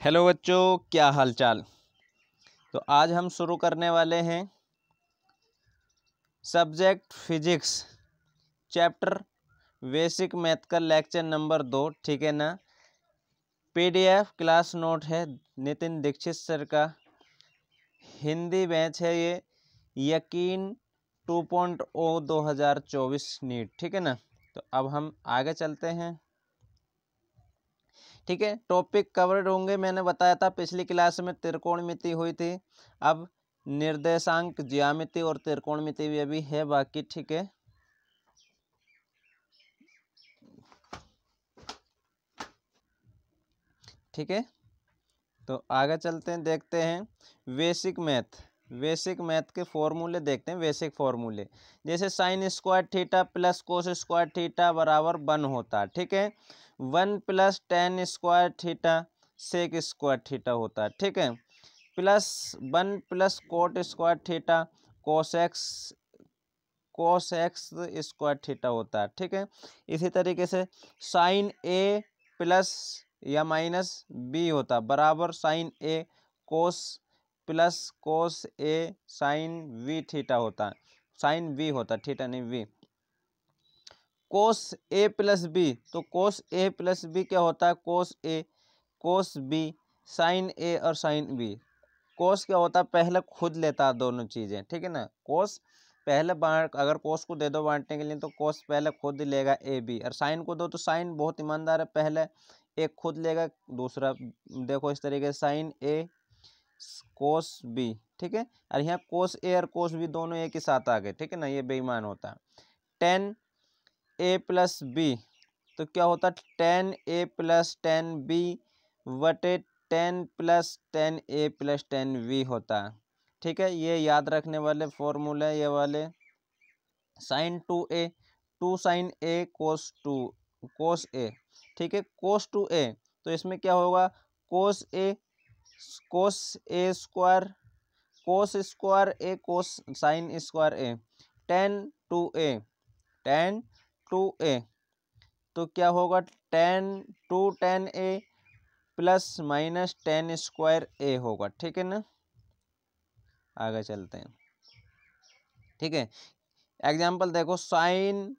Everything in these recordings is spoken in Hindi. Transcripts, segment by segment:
हेलो बच्चों, क्या हाल चाल। तो आज हम शुरू करने वाले हैं subject physics chapter basic math का लेक्चर नंबर 2। ठीक है ना। पीडीएफ क्लास नोट है नितिन दीक्षित सर का। हिंदी बैच है ये, यकीन 2.0 2024 नीट। ठीक है ना। तो अब हम आगे चलते हैं। ठीक है, टॉपिक कवर्ड होंगे। मैंने बताया था पिछली क्लास में त्रिकोणमिति हुई थी, अब निर्देशांक ज्यामिति और त्रिकोणमिति भी अभी है बाकी। ठीक है, ठीक है। तो आगे चलते हैं, देखते हैं बेसिक मैथ के फॉर्मूले देखते हैं। बेसिक फॉर्मूले जैसे sine square theta plus cos square theta बराबर 1 होता है। ठीक है, 1 plus tan square theta sec square theta होता है। ठीक है, plus 1 plus cot square theta cosec square theta होता है। ठीक है, इसी तरीके से साइन ए प्लस या माइनस बी होता बराबर sine A cos plus cos A sine B theta होता है। साइन वी होता, थीटा नहीं we. Cos A plus B, तो कोस ए प्लस बी क्या होता है? कोस ए कोस बी साइन ए और साइन बी। कोस क्या होता है? पहले खुद लेता है दोनों चीज़ें। ठीक है ना। कोस पहले बांट, अगर कोस को दे दो बांटने के लिए तो कोस पहले खुद लेगा ए बी, और साइन को दो तो साइन बहुत ईमानदार है, पहले एक खुद लेगा दूसरा। देखो इस तरीके से साइन ए कोस बी। ठीक है, और यहाँ कोस ए और कोस बी दोनों एक ही साथ आ गए। ठीक है ना, ये बेईमान होता है। टेन ए प्लस बी, तो क्या होता है? Tan A plus tan B वटे tan plus tan A plus tan B होता है। ठीक है, ये याद रखने वाले फॉर्मूला ये वाले। Sine two sine A cos A. ठीक है, कोस टू ए, तो इसमें क्या होगा? Cos A square cos sine square A. Tan two A, तो क्या होगा? Tan A plus minus tan square A होगा। ठीक है ना। आगे चलते हैं। ठीक है, एग्जाम्पल देखो, साइन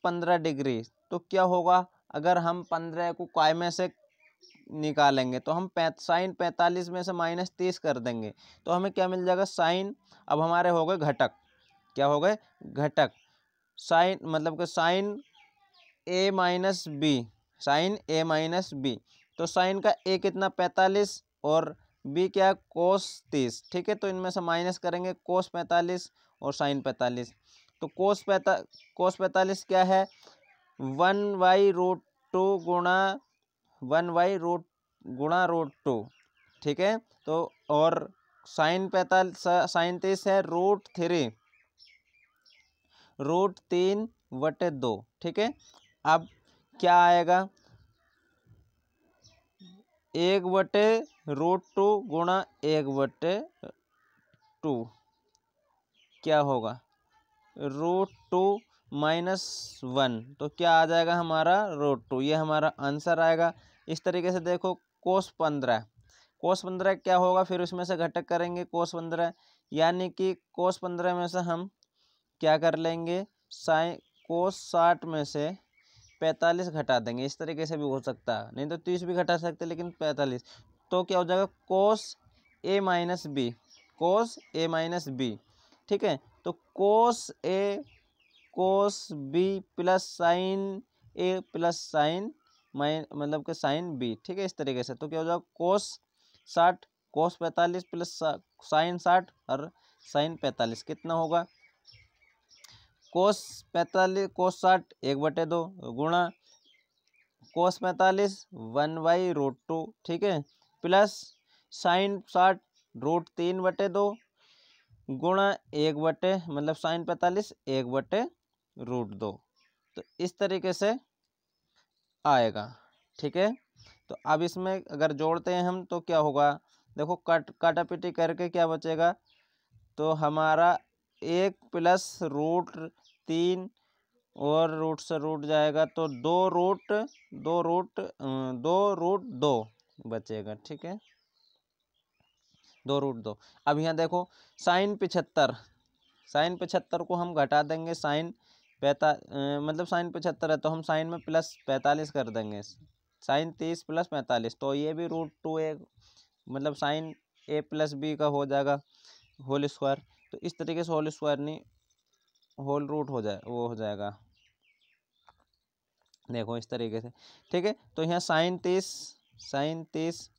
15 डिग्री, तो क्या होगा? अगर हम 15 को काय में से निकालेंगे तो हम साइन 45 में से माइनस 30 कर देंगे तो हमें क्या मिल जाएगा? साइन। अब हमारे हो गए घटक, क्या हो गए? घटक। साइन मतलब कि साइन ए माइनस बी, साइन ए माइनस बी, तो साइन का ए कितना? 45, और बी क्या? कोस 30। ठीक है, तो इनमें से माइनस करेंगे कोस 45 और साइन 45। तो कोस 45 क्या है? 1/√2 गुणा√2। ठीक है, तो और साइन 30 है √3/2। ठीक है, अब क्या आएगा? 1/√2 गुणा 1/2 क्या होगा? √2 - 1, तो क्या आ जाएगा हमारा? √2। ये हमारा आंसर आएगा। इस तरीके से देखो, कोस 15 क्या होगा? फिर उसमें से घटक करेंगे कोस 15, यानी कि कोस 15 में से हम क्या कर लेंगे? साइन कोस 60 में से 45 घटा देंगे। इस तरीके से भी हो सकता है, नहीं तो 30 भी घटा सकते, लेकिन 45। तो क्या हो जाएगा? कोस ए माइनस बी। ठीक है, तो कोस B plus sign A plus sign मतलब कि साइन बी। ठीक है, इस तरीके से। तो क्या हो जाएगा? कोस 45 प्लस साइन 60 और साइन 45 कितना होगा? कोस 60 1/2 गुणा कोस 45 1/√2। ठीक है, प्लस साइन 60 √3/2 गुणा मतलब साइन 45 1/√2। तो इस तरीके से आएगा। ठीक है, तो अब इसमें अगर जोड़ते हैं हम तो क्या होगा? देखो, काटापीटी करके क्या बचेगा? तो हमारा 1 प्लस √3 और रूट से रूट जाएगा तो 2√2 बचेगा, ठीक है, 2√2। अब यहाँ देखो साइन 75, साइन 75 को हम घटा देंगे साइन मतलब साइन 75 है तो हम साइन में प्लस 45 कर देंगे, साइन 30 प्लस 45, तो ये भी √2a मतलब साइन a प्लस b का हो जाएगा होल स्क्वायर। तो इस तरीके से होल स्क्वायर नहीं होल रूट हो जाए वो हो जाएगा, देखो इस तरीके से, ठीक है। तो यहाँ साइन 30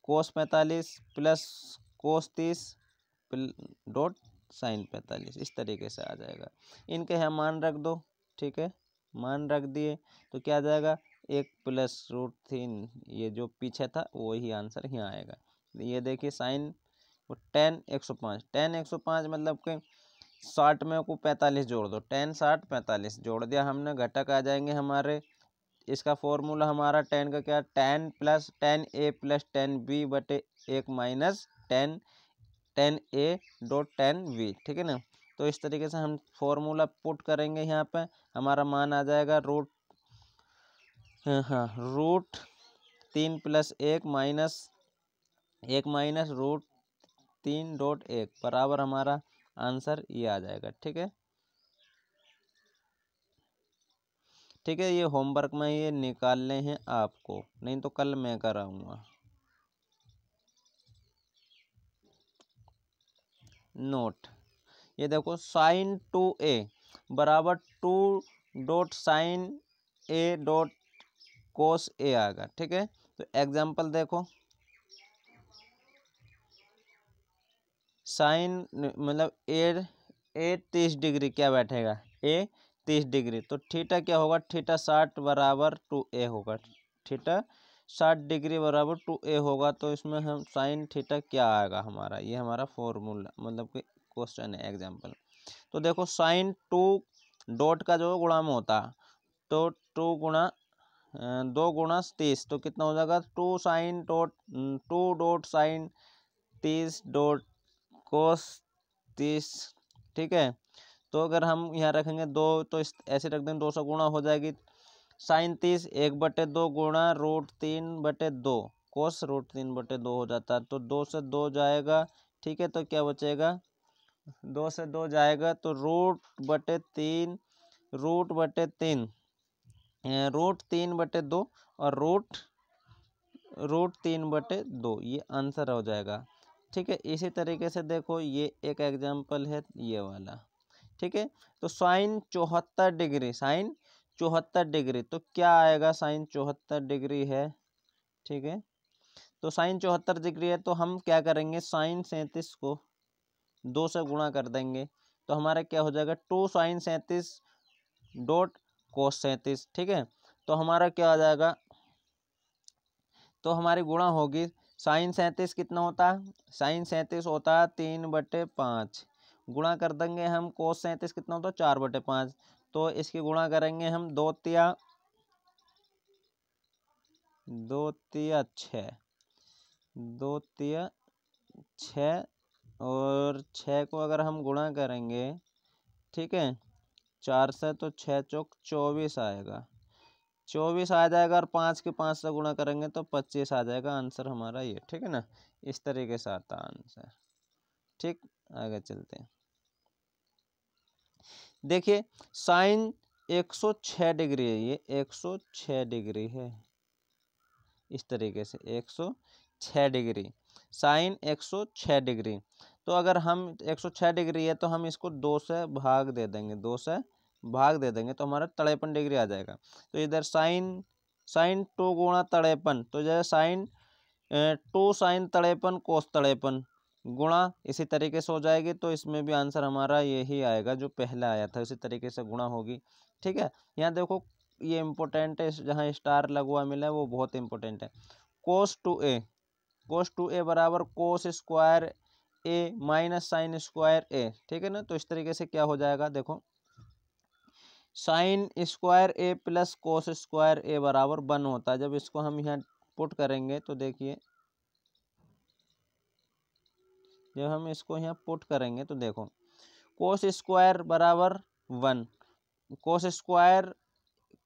कोस 45 प्लस कोस 30 डॉट साइन 45, इस तरीके से आ जाएगा। इनके यहाँ मान रख दो, ठीक है, मान रख दिए तो क्या आ जाएगा 1 प्लस √3, ये जो पीछे था वही आंसर यहाँ आएगा। ये देखिए साइन tan 105, tan 105 मतलब कि 60 में को 45 जोड़ दो, tan 60 45 जोड़ दिया हमने, घटक आ जाएंगे हमारे। इसका फॉर्मूला हमारा tan का क्या, tan plus tan a plus tan b बटे 1 minus tan a dot tan b, ठीक है ना। तो इस तरीके से हम फॉर्मूला पुट करेंगे, यहाँ पे हमारा मान आ जाएगा √3 प्लस 1 माइनस 1 माइनस √3 डॉट 1 बराबर हमारा आंसर ये आ जाएगा, ठीक है, ठीक है। ये होमवर्क में ये निकालने हैं आपको, नहीं तो कल मैं कराऊंगा। नोट, ये देखो साइन 2a बराबर 2 dot sine a dot cos a आएगा, ठीक है। तो एग्जाम्पल देखो, साइन मतलब ए 30 डिग्री क्या बैठेगा, ए 30 डिग्री, तो थीटा क्या होगा, थीटा 60 बराबर 2a होगा, थीटा 60 डिग्री बराबर 2a होगा। तो इसमें हम साइन थीटा क्या आएगा हमारा, ये हमारा फॉर्मूला मतलब कि क्वेश्चन है एग्जाम्पल। तो देखो साइन 2 डॉट का जो गुणा में होता है, तो 2 गुणा 30 तो कितना हो जाएगा 2 डॉट साइन 30 डॉट कोस 30, ठीक है। तो अगर हम यहाँ रखेंगे 2 तो इस ऐसे रख देंगे, 2 से गुणा हो जाएगी साइन 30 1/2 गुणा √3/2 कोस √3/2 हो जाता है। तो 2 से 2 जाएगा, ठीक है, तो क्या बचेगा 2 से 2 जाएगा तो √3 √3/2 और √3/2 ये आंसर हो जाएगा, ठीक है। इसी तरीके से देखो ये एक एग्जाम्पल है ये वाला, ठीक है। तो साइन 74 डिग्री तो क्या आएगा, साइन 74 डिग्री है, ठीक है। तो साइन 74 डिग्री है तो हम क्या करेंगे, साइन 37 को 2 से गुणा कर देंगे, तो हमारा क्या हो जाएगा 2 साइन 37 डॉट कोस 37, ठीक है। तो हमारा क्या आ जाएगा, तो हमारी गुणा होगी साइन 37 कितना होता है, साइन 37 होता है 3/5, गुणा कर देंगे हम कोस 37 कितना होता है 4/5, तो इसकी गुणा करेंगे हम 2 तिया 6, 2 तिया 6 और 6 को अगर हम गुणा करेंगे, ठीक है, 4 से तो 6 चौक 24 आएगा, 24 आ जाएगा और 5 के 5 से गुणा करेंगे तो 25 आ जाएगा आंसर हमारा ये, ठीक है ना। इस तरीके से आता आंसर, ठीक। आगे चलते हैं, देखिए साइन 106 डिग्री है, ये 106 डिग्री है, इस तरीके से 106 डिग्री साइन 106 डिग्री। तो अगर हम 106 डिग्री है तो हम इसको 2 से भाग दे देंगे, 2 से भाग दे देंगे तो हमारा 53 डिग्री आ जाएगा। तो इधर साइन 2 गुणा 53, तो जैसे साइन 2 साइन 53 कोस 53 गुणा इसी तरीके से हो जाएगी। तो इसमें भी आंसर हमारा यही आएगा जो पहला आया था, इसी तरीके से गुणा होगी, ठीक है। यहाँ देखो ये इम्पोर्टेंट है, जहाँ स्टार लगवा मिला है वो बहुत इंपॉर्टेंट है। कोस टू ए बराबर कोस square A minus sine square A, ठीक है ना। तो इस तरीके से क्या हो जाएगा, देखो साइन स्क्वायर ए प्लस कोस स्क्वायर ए बराबर 1 होता है। जब इसको हम यहाँ पुट करेंगे तो देखिए, जब हम इसको यहाँ पुट करेंगे तो देखो कोस स्क्वायर बराबर 1, कोस स्क्वायर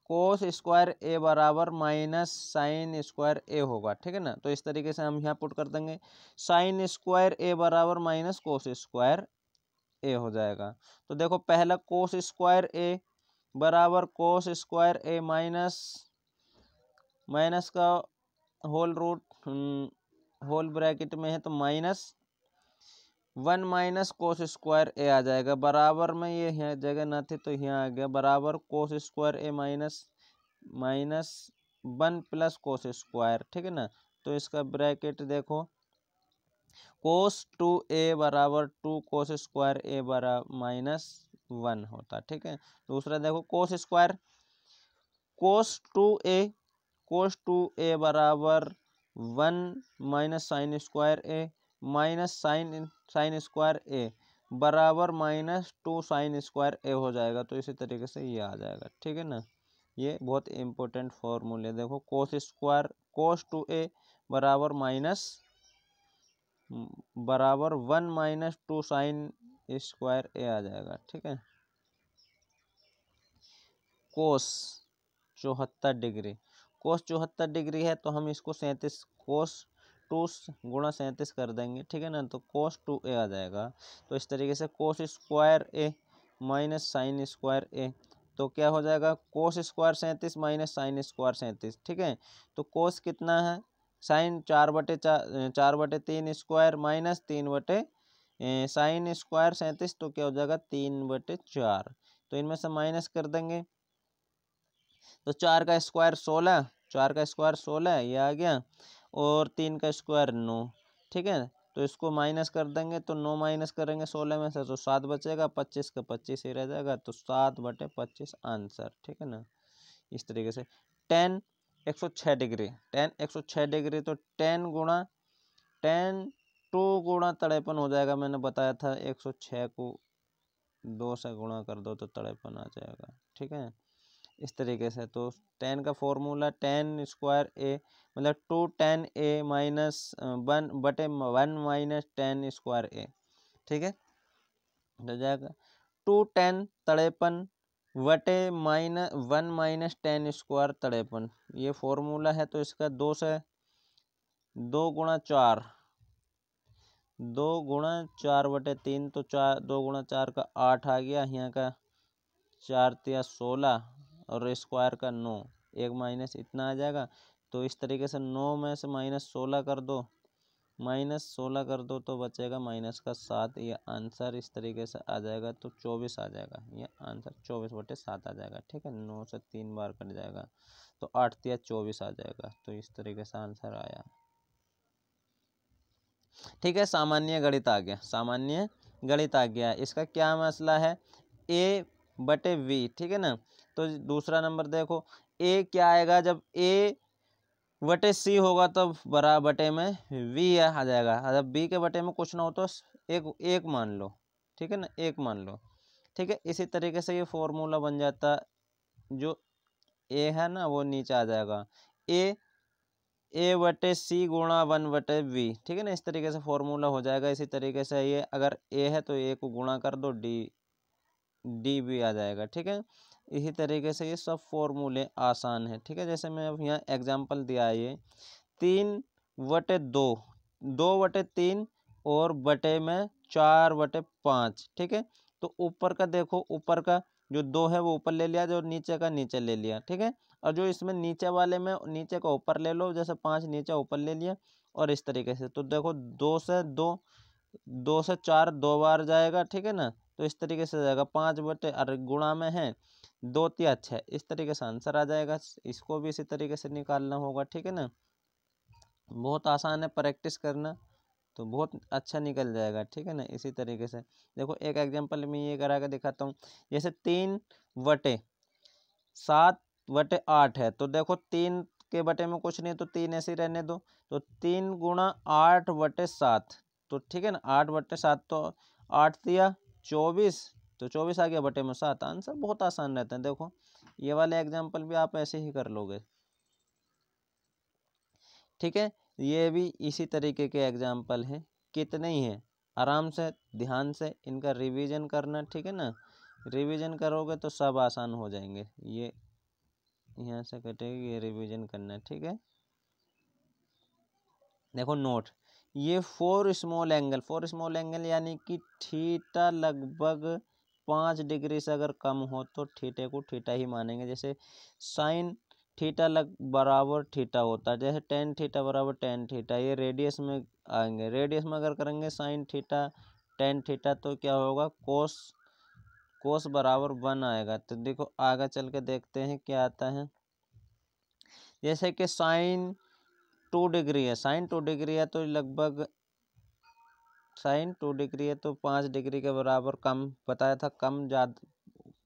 कोस स्क्वायर ए बराबर माइनस साइन स्क्वायर ए होगा, ठीक है ना। तो इस तरीके से हम यहाँ पुट कर देंगे, साइन स्क्वायर ए बराबर माइनस कोस स्क्वायर ए हो जाएगा। तो देखो पहला कोस स्क्वायर ए बराबर कोस स्क्वायर ए माइनस माइनस का होल रूट होल ब्रैकेट में है तो माइनस 1 माइनस कोस स्क्वायर ए आ जाएगा, बराबर में ये यहाँ जगह ना थी तो यहाँ आ गया, बराबर कोस square A minus 1 plus cos square, ठीक है ना। तो इसका ब्रैकेट देखो, कोस 2a बराबर 2 कोस स्क्वायर ए बराबर -1 होता, ठीक है। दूसरा देखो कोस स्क्वायर, कोस 2a बराबर 1 minus sine square A minus sine square ए बराबर -2 साइन स्क्वायर ए हो जाएगा। तो इसी तरीके से ये आ जाएगा, ठीक है ना। ये बहुत इंपॉर्टेंट फॉर्मूले, देखो कोस स्क्वायर कोस 2a बराबर 1 माइनस 2 साइन स्क्वायर ए आ जाएगा, ठीक है। कोस 74 डिग्री, कोस 74 डिग्री है तो हम इसको 37 कोस 2 गुणा 37 कर देंगे, ठीक है ना। तो कोस 2a आ जाएगा। तो इस तरीके से cos square A minus sine square A, तो क्या हो जाएगा, cos square 37 minus sine square 37, ठीक है। तो कोस कितना है, sine 4/3 square minus 3/, sine square 37 तो क्या हो जाएगा 3/4। तो इनमें से माइनस कर देंगे तो 4 का स्क्वायर 16, 4 का स्क्वायर 16 ये आ गया, और 3 का स्क्वायर 9, ठीक है। तो इसको माइनस कर देंगे तो 9 माइनस करेंगे 16 में से तो 7 बचेगा, 25 का 25 ही रह जाएगा, तो 7/25 आंसर, ठीक है ना। इस तरीके से tan 106 डिग्री, tan 106 डिग्री तो 10 2 गुणा 53 हो जाएगा। मैंने बताया था 106 को 2 से गुणा कर दो तो 53 आ जाएगा, ठीक है। इस तरीके से तो tan का फॉर्मूला tan स्क्वायर ए मतलब 2 tan a minus 1/1 minus tan square A, ठीक है। हो जाएगा 2 tan 53/-1 माइनस tan स्क्वायर 53, ये फॉर्मूला है। तो इसका 2 से 2 गुणा 4, 2 गुणा 4/3 तो 2 गुणा 4 का 8 आ गया, यहाँ का 4 तिया 16 और स्क्वायर का 9, एक माइनस इतना आ जाएगा। तो इस तरीके से 9 में से -16 कर दो, -16 कर दो तो बचेगा माइनस का 7, ये आंसर इस तरीके से आ जाएगा। तो 24 आ जाएगा, ये आंसर 24/7 आ जाएगा, ठीक है। 9 से 3 बार कट जाएगा तो 8 तिया 24 आ जाएगा। तो इस तरीके से आंसर आया, ठीक है। सामान्य गणित आ गया, सामान्य गणित आ गया। इसका क्या मसला है, a/v, ठीक है ना। तो दूसरा नंबर देखो, a क्या आएगा, जब a/c होगा तब बराबर बटे में v आ जाएगा। जब b के बटे में कुछ ना हो तो एक मान लो, ठीक है ना, एक मान लो, ठीक है। इसी तरीके से ये फॉर्मूला बन जाता, जो a है ना वो नीचे आ जाएगा, a/c गुणा 1/v, ठीक है ना। इस तरीके से फॉर्मूला हो जाएगा। इसी तरीके से ये अगर a है तो a को गुणा कर दो, डी भी आ जाएगा, ठीक है। इसी तरीके से ये सब फॉर्मूले आसान है, ठीक है। जैसे मैं अब यहाँ एग्जांपल दिया है, ये 3/2, 2/3 और बटे में 4/5, ठीक है। तो ऊपर का देखो, ऊपर का जो 2 है वो ऊपर ले लिया, जो नीचे का नीचे ले लिया, ठीक है। और जो इसमें नीचे वाले में नीचे का ऊपर ले लो, जैसे 5 नीचे ऊपर ले लिया, और इस तरीके से। तो देखो 2 से 4 2 बार जाएगा, ठीक है ना। तो इस तरीके से जाएगा 5/, अरे गुणा में है 2 तिया 6, इस तरीके से आंसर आ जाएगा। इसको भी इसी तरीके से निकालना होगा, ठीक है ना। बहुत आसान है, प्रैक्टिस करना तो बहुत अच्छा निकल जाएगा, ठीक है ना। इसी तरीके से देखो एक एग्जांपल में ये करा के दिखाता हूँ। जैसे 3/7/8 है, तो देखो 3 के बटे में कुछ नहीं तो 3 ऐसे ही रहने दो, तो 3 गुणा 8/7, तो ठीक है ना, 8/7 तो 8 तिया 24, तो 24 आ गया, बटे में 7, आंसर बहुत आसान रहता है। देखो ये वाले एग्जाम्पल भी आप ऐसे ही कर लोगे, ठीक है। ये भी इसी तरीके के एग्जाम्पल हैं, कितने ही हैं। आराम से ध्यान से इनका रिवीजन करना, ठीक है ना। रिवीजन करोगे तो सब आसान हो जाएंगे। ये यहाँ से कटेगी, ये रिवीजन करना है, ठीक है। देखो नोट, ये फोर स्मॉल एंगल यानी कि थीटा लगभग 5 डिग्री से अगर कम हो तो थीटे को थीटा ही मानेंगे। जैसे साइन थीटा बराबर थीटा होता है, जैसे टेन थीटा बराबर टेन थीटा, ये रेडियस में आएंगे। रेडियस में अगर करेंगे साइन थीटा टेन थीटा तो क्या होगा, कोस बराबर 1 आएगा। तो देखो आगे चल के देखते हैं क्या आता है। जैसे कि साइन 2 डिग्री है, साइन 2 डिग्री है तो लगभग साइन 2 डिग्री है तो 5 डिग्री के बराबर कम बताया था, कम ज़्यादा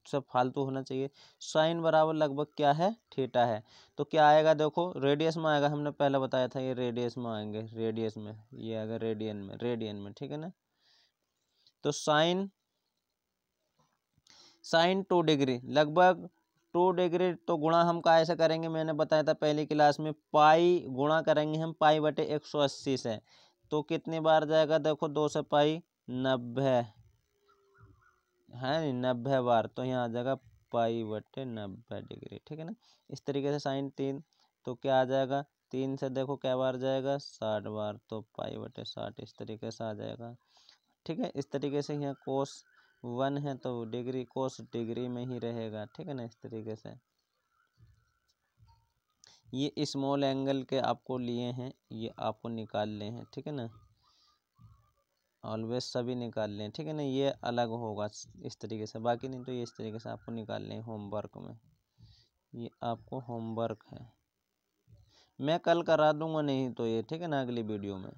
सब फालतू होना चाहिए। साइन बराबर लगभग क्या है, थीटा है। तो क्या आएगा, देखो रेडियस में आएगा, हमने पहले बताया था ये रेडियस में आएंगे, रेडियस में ये आएगा रेडियन में, ठीक है ना। तो साइन 2 डिग्री लगभग 2 डिग्री तो गुणा हम कैसे करेंगे, मैंने बताया था पहली क्लास में, पाई गुणा करेंगे हम पाई बटे 180 से। तो कितनी बार जाएगा, देखो 2 से पाई 90 है, 90 बार, तो यहाँ आ जाएगा पाई बटे 90 डिग्री, ठीक है ना। इस तरीके से साइन 3 तो क्या आ जाएगा, 3 से देखो क्या बार जाएगा, 60 बार, तो पाई बटे 60 इस तरीके से आ जाएगा, ठीक है। इस तरीके से यहाँ कोस 1 है तो डिग्री कोस डिग्री में ही रहेगा, ठीक है ना। इस तरीके से ये स्मॉल एंगल के आपको लिए हैं, ये आपको निकाल ले हैं, ठीक है ना। ऑलवेज सभी निकाल लें, ठीक है ना। ये अलग होगा इस तरीके से, बाकी नहीं तो ये इस तरीके से आपको निकाल लें होमवर्क में। ये आपको होमवर्क है, मैं कल करा दूंगा, नहीं तो ये, ठीक है ना, अगली वीडियो में।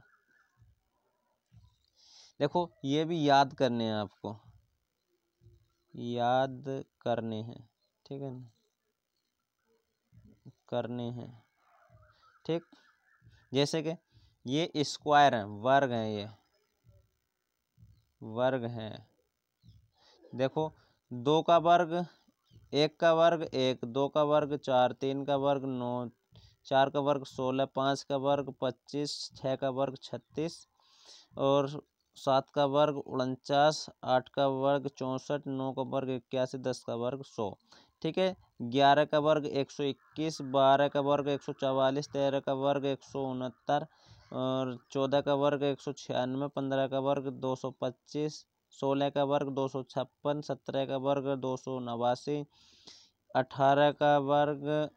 देखो ये भी याद करने हैं आपको, याद करने हैं, ठीक है ना, करने हैं, ठीक। जैसे कि ये स्क्वायर है, वर्ग है, ये वर्ग है। देखो 2 का वर्ग 1 का वर्ग 1, 2 का वर्ग 4, 3 का वर्ग 9, 4 का वर्ग 16, 5 का वर्ग 25, 6 का वर्ग 36 और 7 का वर्ग 49, 8 का वर्ग 64, 9 का वर्ग 81, 10 का वर्ग 100, ठीक है। 11 का वर्ग 121, 12 का वर्ग 144, 13 का वर्ग 169 और 14 का वर्ग 196, 15 का वर्ग 225, 16 का वर्ग 256, 17 का वर्ग 289, 18 का वर्ग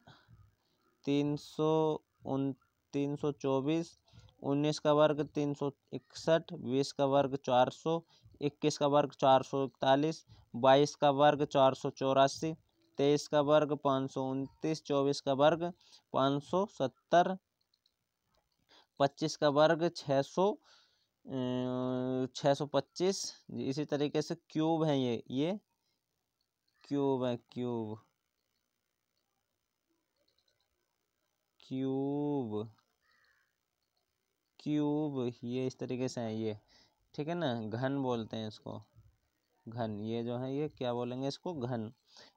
324, 19 का वर्ग 361, 20 का वर्ग 400, 21 का वर्ग 441, 22 का वर्ग 484, 23 का वर्ग 529, 24 का वर्ग 570, 25 का वर्ग 625। इसी तरीके से क्यूब है, ये क्यूब है, क्यूब क्यूब क्यूब ये इस तरीके से है ये, ठीक है ना। घन बोलते हैं इसको, घन, ये जो है ये क्या बोलेंगे इसको, घन,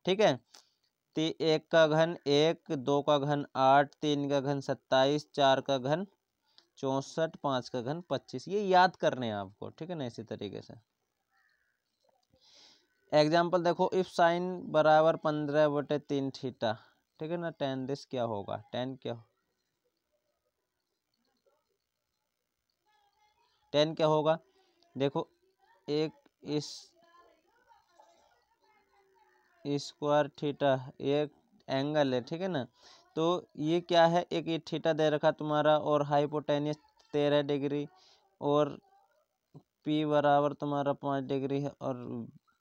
ठीक है। 1 का घन 1, 2 का घन 8, 3 का घन 27, 4 का घन 64, 5 का घन 25, ये याद करने हैं आपको, ठीक है ना। इसी तरीके से एग्जाम्पल देखो, इफ साइन बराबर 15/3 थीटा, ठीक है ना, टेन दिस क्या होगा, टेन क्या होगा। देखो एक इस स्क्वायर थीटा एक एंगल है, ठीक है ना। तो ये क्या है, एक ये थीटा दे रखा तुम्हारा और हाइपोटेनियस 13 डिग्री और पी बराबर तुम्हारा 5 डिग्री है और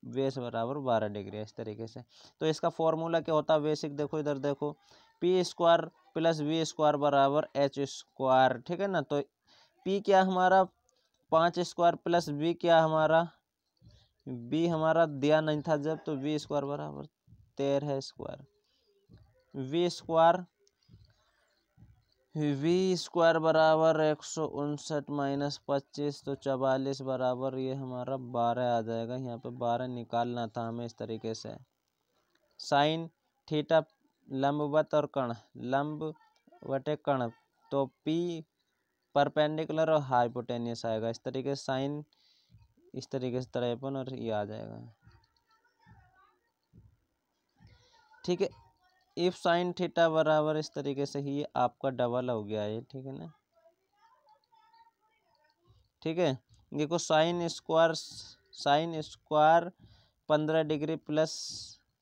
बेस बराबर 12 डिग्री है, इस तरीके से। तो इसका फॉर्मूला क्या होता है बेसिक, देखो इधर देखो, P square plus B square बराबर एच स्क्वायर, ठीक है ना। तो पी क्या हमारा 5 स्क्वायर प्लस वी क्या हमारा, बी हमारा दिया नहीं था जब, तो वी स्क्वायर बराबर 13 स्क्वायर, वी स्क्वायर बराबर 159 माइनस 25 तो 44 बराबर ये हमारा 12 आ जाएगा। यहाँ पे 12 निकालना था हमें इस तरीके से। साइन थीटा लंबवत और कर्ण, लंब बटे कर्ण, तो पी परपेंडिकुलर और हाइपोटेनियस आएगा, इस तरीके से साइन इस तरीके से 53 और ये आ जाएगा, ठीक है। इफ साइन थीटा बराबर इस तरीके से ही आपका डबल हो गया है, ठीक है ना। ठीक है, देखो sine square 15 degree plus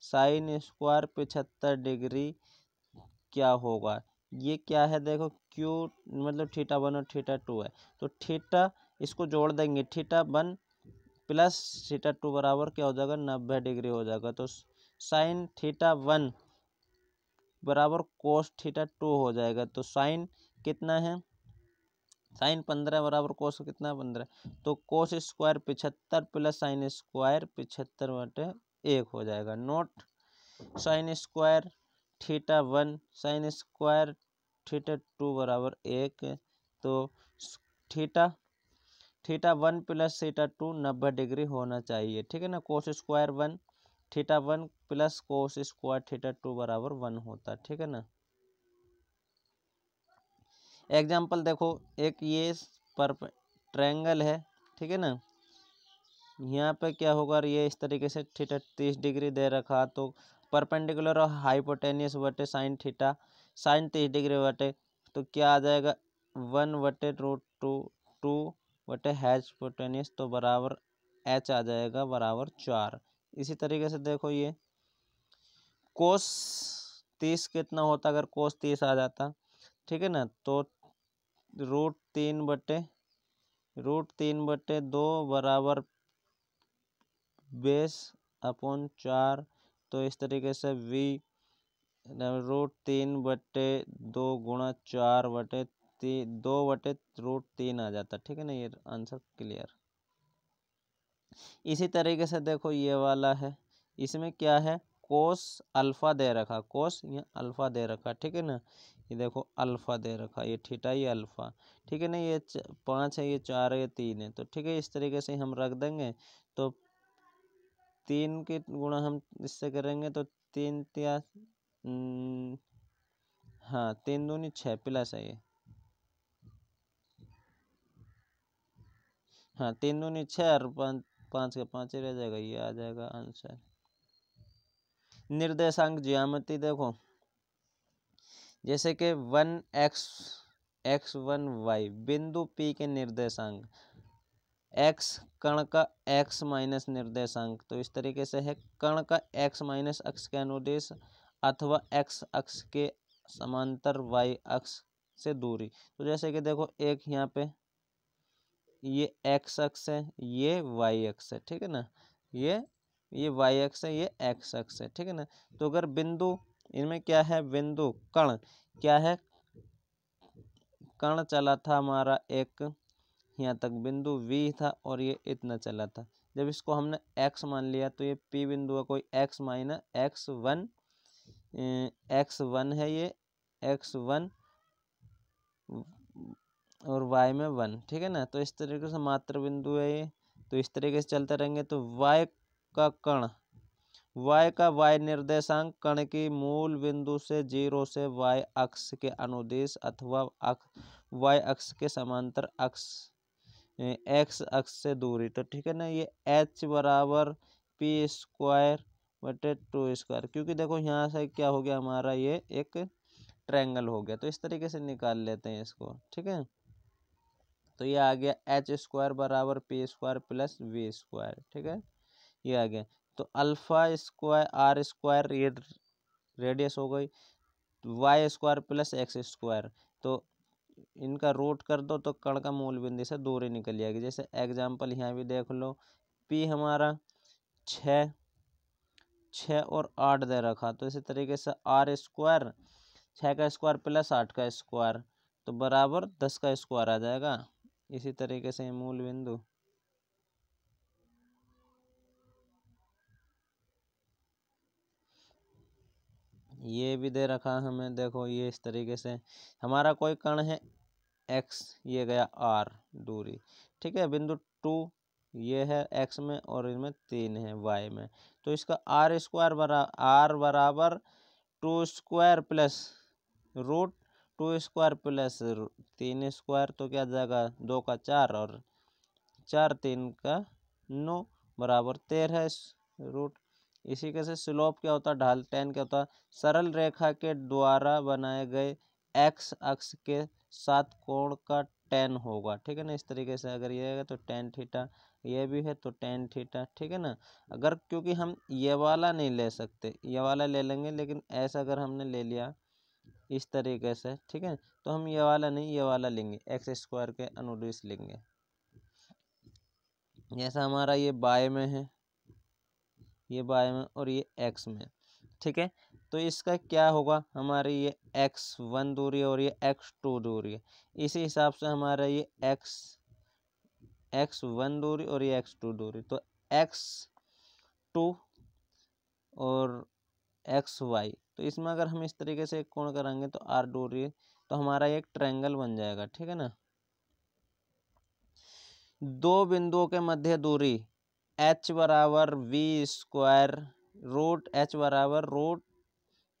sine square 75 degree क्या होगा। ये क्या है देखो, क्यू मतलब थीटा 1 और थीटा 2 है, तो थीटा इसको जोड़ देंगे, थीटा 1 प्लस थीटा 2 बराबर क्या हो जाएगा, 90 डिग्री हो जाएगा। तो साइन थीटा 1 बराबर कोस थीटा 2 हो जाएगा। तो साइन कितना है, साइन 15 बराबर कोस कितना 15, तो cos square 75 plus sine square 75/1 हो जाएगा। Note sign square theta 1 sign square theta 2 बराबर 1। तो थीटा 1 प्लस थीटा 2 90 डिग्री होना चाहिए, ठीक है ना। Cos square 1 theta 1 plus cos square theta 2 बराबर 1 होता है, ठीक है ना। एग्जाम्पल देखो, एक ये पर ट्रायंगल है, ठीक है ना। यहाँ पे क्या होगा, ये इस तरीके से थीटा 30 डिग्री दे रखा, तो परपेंडिकुलर और हाइपोटेनियस बटे साइन थीटा साइन 30 डिग्री बटे, तो क्या आ जाएगा 1/√2 2 बटे हाइपोटेनियस, तो बराबर h आ जाएगा बराबर 4। इसी तरीके से देखो ये कोस 30 कितना होता अगर कोस 30 आ जाता, ठीक है ना। तो √3/2 बराबर बेस अपॉन 4। तो इस तरीके से v √3/2 गुणा 4/2/√3 आ जाता, ठीक है ना। ये आंसर क्लियर। इसी तरीके से देखो ये वाला है, इसमें क्या है, कोस अल्फा दे रखा, कोस ये अल्फा दे रखा, ठीक है ना। ये देखो अल्फा दे रखा, ये थीटा ये अल्फा, ठीक है ना। ये 5 है, ये 4 है, ये 3 है, तो ठीक है इस तरीके से हम रख देंगे। तो 3 के गुणा हम इससे करेंगे तो 3 या हाँ 3 दूनी 6 प्लस है ये, हाँ 3 दूनी 6 और 5 के 5 ही रह जाएगा, ये आ जाएगा आंसर। निर्देशांक ज्यामिति देखो, जैसे कि 1x x1y बिंदु P के निर्देशांक, x कण का x माइनस निर्देशांक, तो इस तरीके से है कण का x माइनस अक्ष के अनुदेश अथवा x अक्ष के समांतर y अक्ष से दूरी। तो जैसे कि देखो एक यहाँ पे ये x अक्ष है, ये y अक्ष है, ठीक है ना। ये y अक्ष है, ये x अक्ष है, ठीक है ना। तो अगर बिंदु इनमें क्या है, बिंदु कण क्या है, कण चला था हमारा एक यहाँ तक बिंदु V था और ये इतना चला था। जब इसको हमने x मान लिया तो ये P बिंदु है कोई x माइनस x1 है, ये x1 और y में 1, ठीक है ना। तो इस तरीके से मात्र बिंदु है ये, तो इस तरीके से चलते रहेंगे। तो y का कण y का y निर्देशांक कण की मूल बिंदु से 0 से y अक्ष के अनुदेश अथवा y अक्ष के समांतर अक्ष x अक्ष से दूरी, तो ठीक है ना। ये h बराबर p²/2², क्योंकि देखो यहाँ से क्या हो गया हमारा, ये एक ट्रायंगल हो गया, तो इस तरीके से निकाल लेते हैं इसको, ठीक है। तो ये आ गया h² बराबर p² प्लस v², ठीक है, ये आ गया। तो α² r² ये रेडियस हो गई, y² प्लस x², तो इनका रूट कर दो तो कण का मूल बिंदु से दूरी निकल जाएगी। जैसे एग्जाम्पल यहाँ भी देख लो, p हमारा 6 और 8 दे रखा, तो इसी तरीके से r² 6 का स्क्वायर प्लस 8 का स्क्वायर, तो बराबर 10 का स्क्वायर आ जाएगा। इसी तरीके से मूल बिंदु ये भी दे रखा हमें, देखो ये इस तरीके से हमारा कोई कण है x, ये गया r दूरी, ठीक है। बिंदु 2 ये है x में और इनमें 3 है y में, तो इसका r बराबर 2² प्लस √2² प्लस 3², तो क्या जाएगा 2 का 4 और 4 3 का 9 बराबर 13 रूट। इसी के से स्लोप क्या होता है, ढाल, टेन क्या होता है, सरल रेखा के द्वारा बनाए गए एक्स अक्ष के साथ कोण का टेन होगा, ठीक है ना। इस तरीके से अगर ये है तो टेन थीटा, ये भी है तो टेन थीटा, ठीक है ना। अगर क्योंकि हम ये वाला नहीं ले सकते, ये वाला ले लेंगे, लेकिन ऐसा अगर हमने ले लिया इस तरीके से, ठीक है, तो हम ये वाला नहीं, ये वाला लेंगे, एक्स स्क्वायर के अनुदिश लेंगे। जैसा हमारा ये बाय में है, ये बाय में और ये एक्स में, ठीक है। तो इसका क्या होगा, हमारी ये x1 दूरी और ये x2 दूरी है, इसी हिसाब से हमारा ये x1 दूरी और ये x2 दूरी, तो x2 और xy, तो इसमें अगर हम इस तरीके से एक कोण कराएंगे तो r दूरी, तो हमारा एक ट्रायंगल बन जाएगा, ठीक है ना। दो बिंदुओं के मध्य दूरी h बराबर v स्क्वायर रूट h बराबर root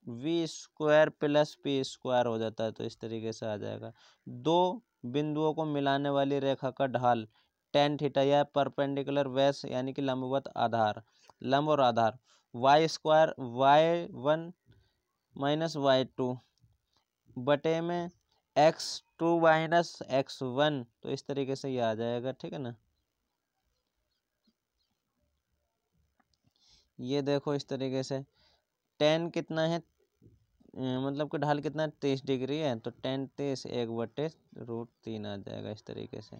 v square plus p square हो जाता है, तो इस तरीके से आ जाएगा। दो बिंदुओं को मिलाने वाली रेखा का ढाल टेन थीटा या परपेंडिकुलर बेस यानी कि लंबवत आधार, लंब और आधार Y square y1 minus y2 बटे में x2 माइनस x1, तो इस तरीके से ये आ जाएगा, ठीक है ना। ये देखो इस तरीके से टेन कितना है, मतलब कि ढाल कितना है, 30 डिग्री है, तो टेन 30 एक बटे रूट 3 आ जाएगा इस तरीके से।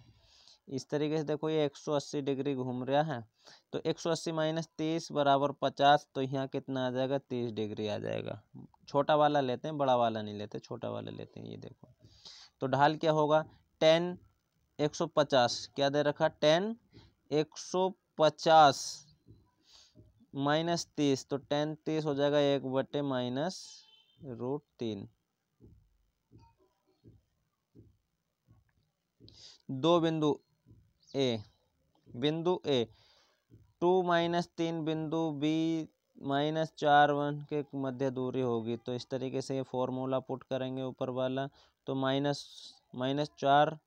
इस तरीके से देखो ये 180 डिग्री घूम रहा है, तो 180 माइनस 30 बराबर 50, तो यहाँ कितना आ जाएगा, 30 डिग्री आ जाएगा। छोटा वाला लेते हैं, बड़ा वाला नहीं लेते, छोटा वाला लेते हैं। ये देखो तो ढाल क्या होगा, टेन 150 क्या दे रखा, टेन 150 माइनस 30, तो टेन 30 हो जाएगा एक बटे माइनस रूट 3। दो बिंदु ए 2 माइनस 3 बिंदु बी माइनस 4 1 के मध्य दूरी होगी, तो इस तरीके से ये फॉर्मूला पुट करेंगे ऊपर वाला, तो minus 4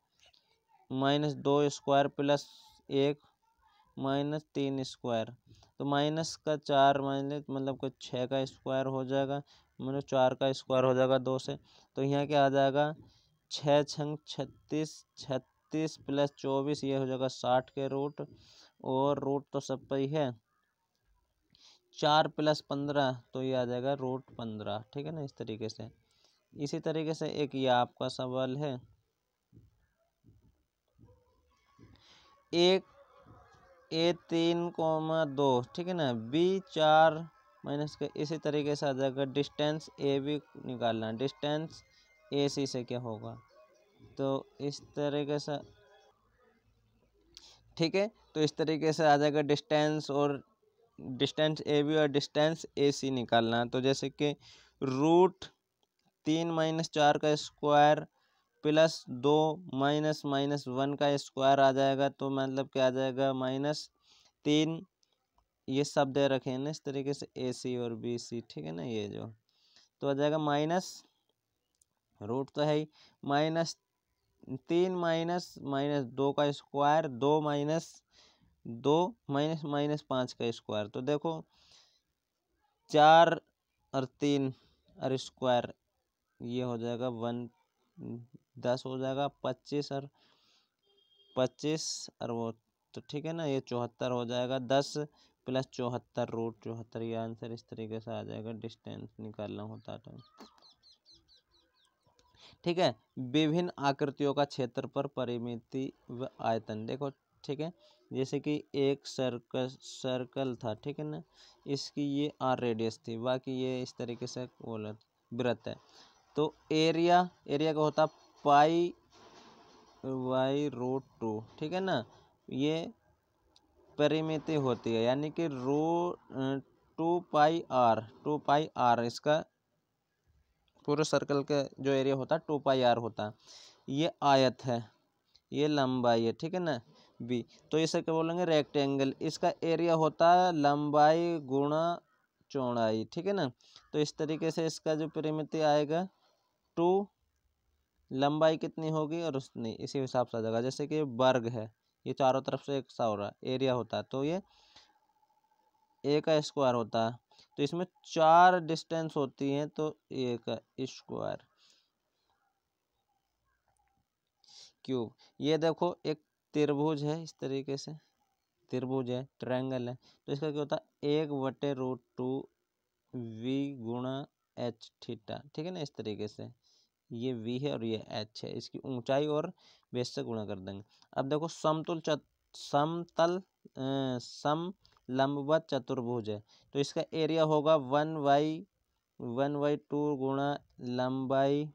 minus 2 square plus 1 minus 3 square, तो माइनस का 4 माइनस मतलब कुछ 6 का स्क्वायर हो जाएगा, मतलब 4 का स्क्वायर हो जाएगा 2 से, तो यहाँ क्या आ जाएगा, 6 छंग 36, 36 प्लस 24 ये हो जाएगा 60 के रूट, और रूट तो सब पे ही है, 4 प्लस 15 तो ये आ जाएगा रूट 15, ठीक है ना। इस तरीके से, इसी तरीके से एक ये आपका सवाल है, एक A3,2, ठीक है ना, B4 माइनस के, इसी तरीके से आ जाएगा। डिस्टेंस ए बी निकालना, डिस्टेंस ए सी से क्या होगा, तो इस तरीके से, ठीक है, तो इस तरीके से आ जाएगा डिस्टेंस, और डिस्टेंस ए बी और डिस्टेंस ए सी निकालना, तो जैसे कि रूट 3 माइनस 4 का स्क्वायर प्लस 2 माइनस माइनस 1 का स्क्वायर आ जाएगा, तो मतलब क्या आ जाएगा, -3, ये सब दे रखे हैं ना इस तरीके से ए सी और बी सी, ठीक है ना, ये जो तो आ जाएगा माइनस रूट तो है ही, -3 माइनस माइनस 2 का स्क्वायर, 2 माइनस 2 माइनस माइनस 5 का स्क्वायर, तो देखो 4 और 3 और स्क्वायर, ये हो जाएगा 10 हो जाएगा, 25 और 25 और वो, तो ठीक है ना, ये 74 हो जाएगा, 10 प्लस 74 रूट 74, ये आंसर इस तरीके से आ जाएगा, डिस्टेंस निकालना होता है, ठीक है। विभिन्न आकृतियों का क्षेत्रफल, परिमिति व आयतन देखो, ठीक है, जैसे कि एक सर्कल था, ठीक है ना, इसकी ये आर रेडियस थी, बाकी ये इस तरीके से बोला वृत्त है, तो एरिया का होता पाई वाई रूट 2, ठीक है ना, ये परिमिति होती है, यानी कि 2 पाई आर इसका पूरे सर्कल का जो एरिया होता है 2 पाई आर होता है। ये आयत है, ये लंबाई है, ठीक है ना, बी, तो इसे क्या बोलेंगे, रेक्टेंगल, इसका एरिया होता है लंबाई गुणा चौड़ाई, ठीक है ना, तो इस तरीके से इसका जो परिमिति आएगा 2, लंबाई कितनी होगी और उतनी, इसी हिसाब से आ जाएगा। जैसे कि वर्ग है, ये चारों तरफ से एक सा हो रहा है, एरिया होता है, तो ये ए का स्क्वायर होता है, तो इसमें 4 डिस्टेंस होती हैं, तो ए का स्क्वायर क्यूब। ये देखो एक त्रिभुज है, इस तरीके से त्रिभुज है, ट्रायंगल है, तो इसका क्या होता है 1/√2 वी गुणा एच थीटा, ठीक है ना, इस तरीके से। ये वी है और ये एच है, इसकी ऊंचाई और बेस से गुणा कर देंगे। अब देखो समतल समलंबवत चतुर्भुज है, तो इसका एरिया होगा 1/2 गुणा लंबाई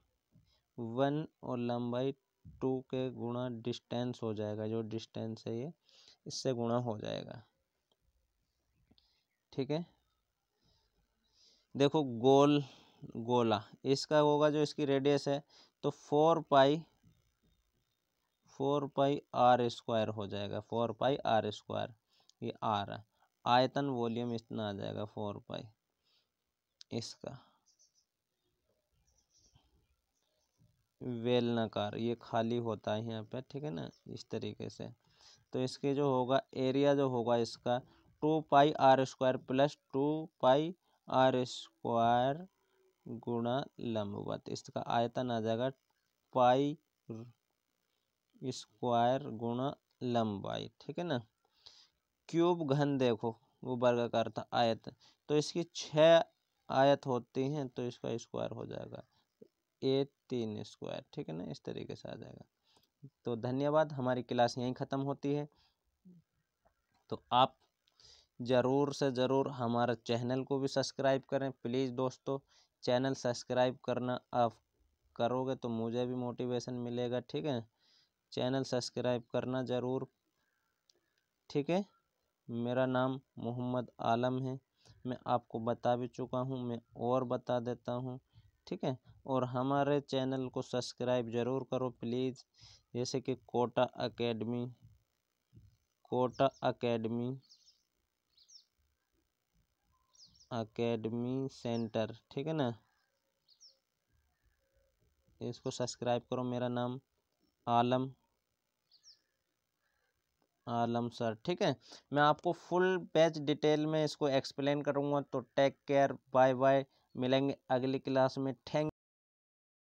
1 और लंबाई 2 के गुणा डिस्टेंस हो जाएगा, जो डिस्टेंस है ये इससे गुणा हो जाएगा, ठीक है। देखो गोला इसका होगा, जो इसकी रेडियस है, तो 4 पाई आर स्क्वायर हो जाएगा, 4 पाई आर स्क्वायर, ये आर है। आयतन वॉल्यूम इतना आ जाएगा 4 पाई इसका। बेलनाकार ये खाली होता है यहाँ पे, ठीक है ना, इस तरीके से। तो इसके जो होगा एरिया जो होगा इसका 2 pi r square plus 2 pi r square गुणा लंबवत, इसका आयतन आ जाएगा पाई स्क्वायर गुणा लंबाई, ठीक है ना। क्यूब घन देखो वो वर्गाकार था आयत, तो इसकी 6 आयत होती हैं, तो इसका स्क्वायर हो जाएगा 3 स्क्वायर, ठीक है ना, इस तरीके से आ जाएगा। तो धन्यवाद, हमारी क्लास यहीं ख़त्म होती है। तो आप ज़रूर से ज़रूर हमारे चैनल को भी सब्सक्राइब करें प्लीज़ दोस्तों। चैनल सब्सक्राइब करना आप करोगे तो मुझे भी मोटिवेशन मिलेगा, ठीक है। चैनल सब्सक्राइब करना ज़रूर, ठीक है। मेरा नाम मोहम्मद आलम है, मैं आपको बता भी चुका हूँ, मैं और बता देता हूँ, ठीक है। और हमारे चैनल को सब्सक्राइब ज़रूर करो प्लीज़, जैसे कि कोटा अकेडमी सेंटर, ठीक है ना, इसको सब्सक्राइब करो। मेरा नाम आलम सर, ठीक है। मैं आपको फुल बैच डिटेल में इसको एक्सप्लेन करूँगा। तो टेक केयर, बाय बाय, मिलेंगे अगली क्लास में। थैंक